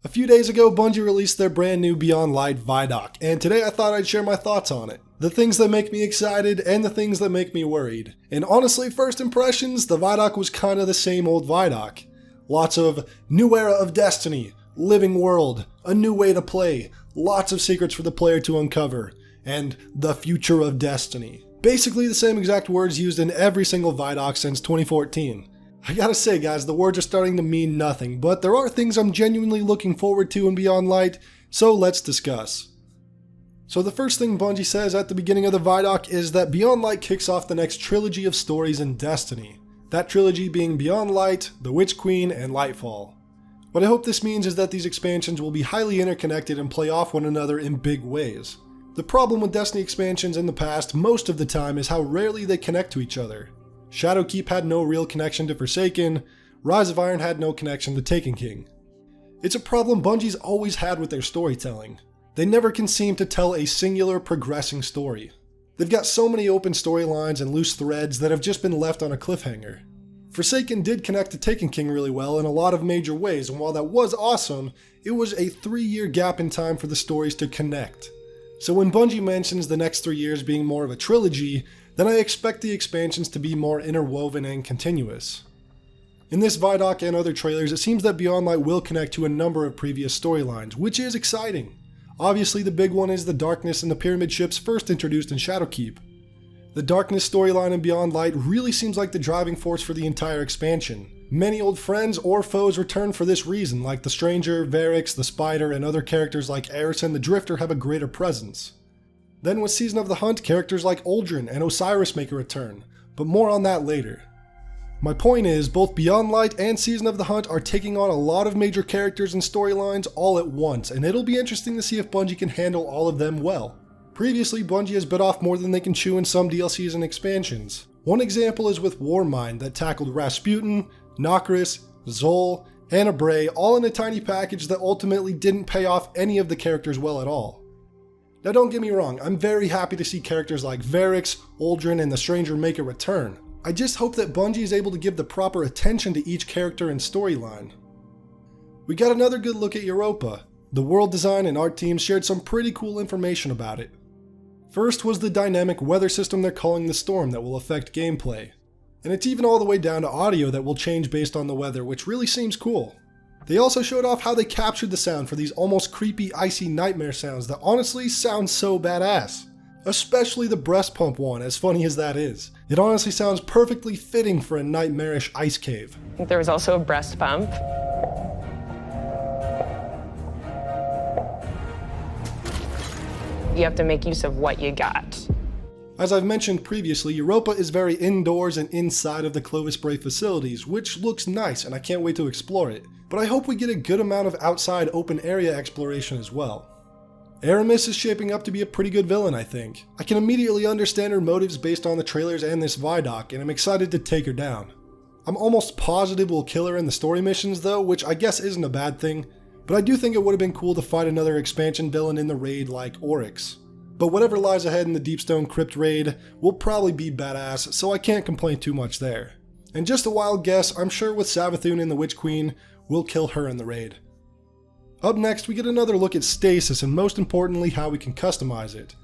A few days ago, Bungie released their brand new Beyond Light Vidoc, and today I thought I'd share my thoughts on it. The things that make me excited, and the things that make me worried. And honestly, first impressions, the Vidoc was kinda the same old Vidoc. Lots of new era of Destiny, living world, a new way to play, lots of secrets for the player to uncover, and the future of Destiny. Basically the same exact words used in every single Vidoc since 2014. I gotta say guys, the words are starting to mean nothing, but there are things I'm genuinely looking forward to in Beyond Light, so let's discuss. So the first thing Bungie says at the beginning of the Vidoc is that Beyond Light kicks off the next trilogy of stories in Destiny. That trilogy being Beyond Light, The Witch Queen, and Lightfall. What I hope this means is that these expansions will be highly interconnected and play off one another in big ways. The problem with Destiny expansions in the past most of the time is how rarely they connect to each other. Shadowkeep had no real connection to Forsaken, Rise of Iron had no connection to Taken King. It's a problem Bungie's always had with their storytelling. They never can seem to tell a singular progressing story. They've got so many open storylines and loose threads that have just been left on a cliffhanger. Forsaken did connect to Taken King really well in a lot of major ways, and while that was awesome, it was a 3-year gap in time for the stories to connect. So when Bungie mentions the next 3 years being more of a trilogy, then I expect the expansions to be more interwoven and continuous. In this Vidoc and other trailers, it seems that Beyond Light will connect to a number of previous storylines, which is exciting. Obviously the big one is the Darkness and the Pyramid ships first introduced in Shadowkeep. The Darkness storyline in Beyond Light really seems like the driving force for the entire expansion. Many old friends or foes return for this reason, like the Stranger, Varix, the Spider, and other characters like Eris and the Drifter have a greater presence. Then with Season of the Hunt, characters like Uldren and Osiris make a return, but more on that later. My point is, both Beyond Light and Season of the Hunt are taking on a lot of major characters and storylines all at once, and it'll be interesting to see if Bungie can handle all of them well. Previously, Bungie has bit off more than they can chew in some DLCs and expansions. One example is with Warmind that tackled Rasputin, Nokris, Zol, and Abray all in a tiny package that ultimately didn't pay off any of the characters well at all. Now don't get me wrong, I'm very happy to see characters like Varix, Uldren, and the Stranger make a return. I just hope that Bungie is able to give the proper attention to each character and storyline. We got another good look at Europa. The world design and art teams shared some pretty cool information about it. First was the dynamic weather system they're calling the Storm that will affect gameplay. And it's even all the way down to audio that will change based on the weather, which really seems cool. They also showed off how they captured the sound for these almost creepy, icy nightmare sounds that honestly sound so badass. Especially the breast pump one, as funny as that is. It honestly sounds perfectly fitting for a nightmarish ice cave. There was also a breast pump. You have to make use of what you got. As I've mentioned previously, Europa is very indoors and inside of the Clovis Bray facilities, which looks nice and I can't wait to explore it. But I hope we get a good amount of outside open area exploration as well. Aramis is shaping up to be a pretty good villain, I think. I can immediately understand her motives based on the trailers and this Vidoc, and I'm excited to take her down. I'm almost positive we'll kill her in the story missions though, which I guess isn't a bad thing, but I do think it would have been cool to fight another expansion villain in the raid like Oryx. But whatever lies ahead in the Deepstone Crypt raid will probably be badass, so I can't complain too much there. And just a wild guess, I'm sure with Savathun and the Witch Queen, we'll kill her in the raid. Up next, we get another look at Stasis and most importantly how we can customize it.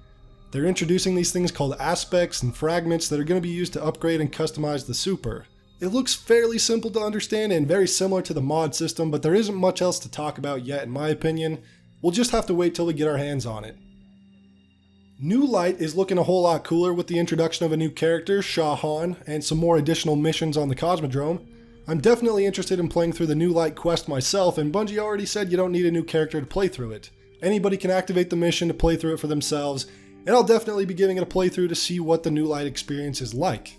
They're introducing these things called aspects and fragments that are going to be used to upgrade and customize the super. It looks fairly simple to understand and very similar to the mod system, but there isn't much else to talk about yet in my opinion. We'll just have to wait till we get our hands on it. New Light is looking a whole lot cooler with the introduction of a new character, Shah Han, and some more additional missions on the Cosmodrome. I'm definitely interested in playing through the New Light quest myself, and Bungie already said you don't need a new character to play through it. Anybody can activate the mission to play through it for themselves, and I'll definitely be giving it a playthrough to see what the New Light experience is like.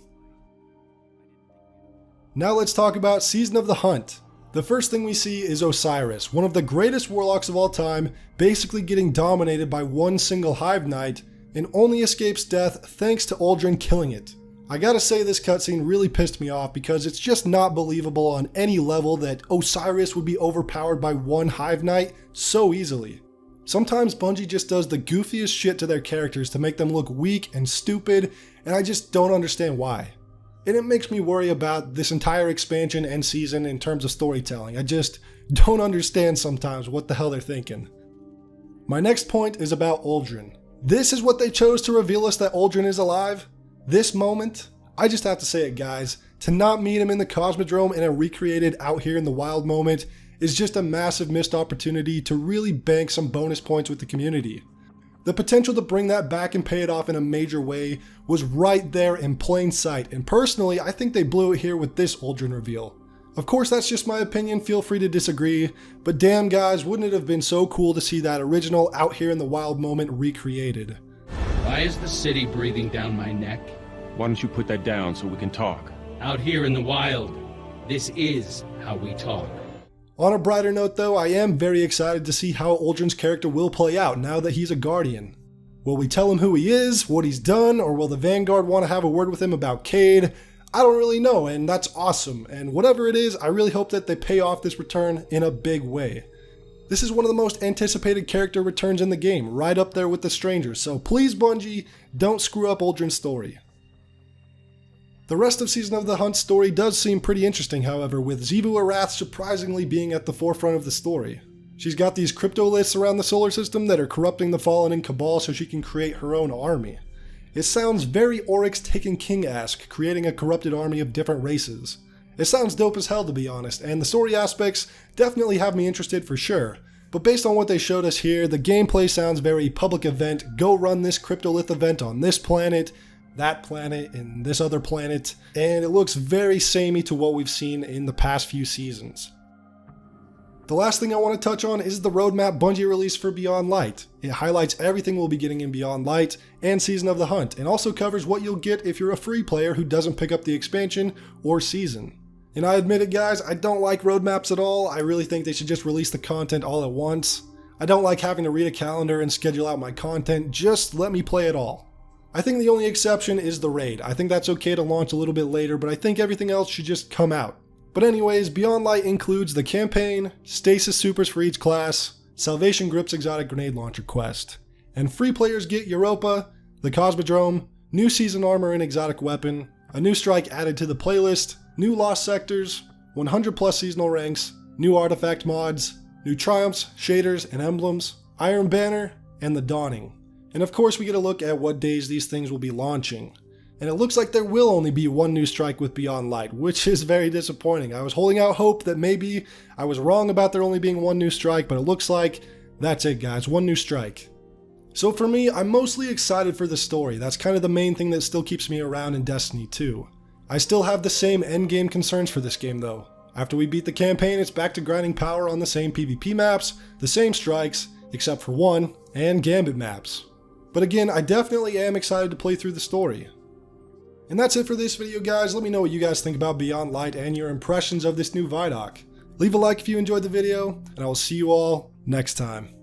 Now let's talk about Season of the Hunt. The first thing we see is Osiris, one of the greatest warlocks of all time, basically getting dominated by one single Hive Knight, and only escapes death thanks to Uldren killing it. I gotta say this cutscene really pissed me off because it's just not believable on any level that Osiris would be overpowered by one Hive Knight so easily. Sometimes Bungie just does the goofiest shit to their characters to make them look weak and stupid, and I just don't understand why. And it makes me worry about this entire expansion and season in terms of storytelling. I just don't understand sometimes what the hell they're thinking. My next point is about Uldren. This is what they chose to reveal us that Uldren is alive? This moment? I just have to say it, guys. To not meet him in the Cosmodrome in a recreated out here in the wild moment is just a massive missed opportunity to really bank some bonus points with the community. The potential to bring that back and pay it off in a major way was right there in plain sight, and personally, I think they blew it here with this Uldren reveal. Of course, that's just my opinion, feel free to disagree, but damn guys, wouldn't it have been so cool to see that original out here in the wild moment recreated? Why is the city breathing down my neck? Why don't you put that down so we can talk? Out here in the wild, this is how we talk. On a brighter note though, I am very excited to see how Uldren's character will play out now that he's a Guardian. Will we tell him who he is, what he's done, or will the Vanguard want to have a word with him about Cade? I don't really know, and that's awesome, and whatever it is, I really hope that they pay off this return in a big way. This is one of the most anticipated character returns in the game, right up there with the Stranger, so please Bungie, don't screw up Uldren's story. The rest of Season of the Hunt's story does seem pretty interesting, however, with Xivu Arath surprisingly being at the forefront of the story. She's got these cryptoliths around the solar system that are corrupting the Fallen and Cabal so she can create her own army. It sounds very Oryx Taken King-esque, creating a corrupted army of different races. It sounds dope as hell to be honest, and the story aspects definitely have me interested for sure. But based on what they showed us here, the gameplay sounds very public event, go run this cryptolith event on this planet, that planet, and this other planet, and it looks very samey to what we've seen in the past few seasons. The last thing I want to touch on is the roadmap Bungie released for Beyond Light. It highlights everything we'll be getting in Beyond Light and Season of the Hunt, and also covers what you'll get if you're a free player who doesn't pick up the expansion or season. And I admit it guys, I don't like roadmaps at all. I really think they should just release the content all at once. I don't like having to read a calendar and schedule out my content, just let me play it all. I think the only exception is the raid. I think that's okay to launch a little bit later, but I think everything else should just come out. But anyways, Beyond Light includes the campaign, Stasis supers for each class, Salvation Grip's exotic grenade launcher quest. And free players get Europa, the Cosmodrome, new season armor and exotic weapon, a new strike added to the playlist, new lost sectors, 100 plus seasonal ranks, new artifact mods, new triumphs, shaders, and emblems, Iron Banner, and the Dawning. And of course we get a look at what days these things will be launching. And it looks like there will only be one new strike with Beyond Light, which is very disappointing. I was holding out hope that maybe I was wrong about there only being one new strike, but it looks like that's it guys, one new strike. So for me, I'm mostly excited for the story. That's kind of the main thing that still keeps me around in Destiny 2. I still have the same endgame concerns for this game though. After we beat the campaign, it's back to grinding power on the same PvP maps, the same strikes, except for one, and Gambit maps. But again, I definitely am excited to play through the story. And that's it for this video guys. Let me know what you guys think about Beyond Light and your impressions of this new Vidoc. Leave a like if you enjoyed the video, and I will see you all next time.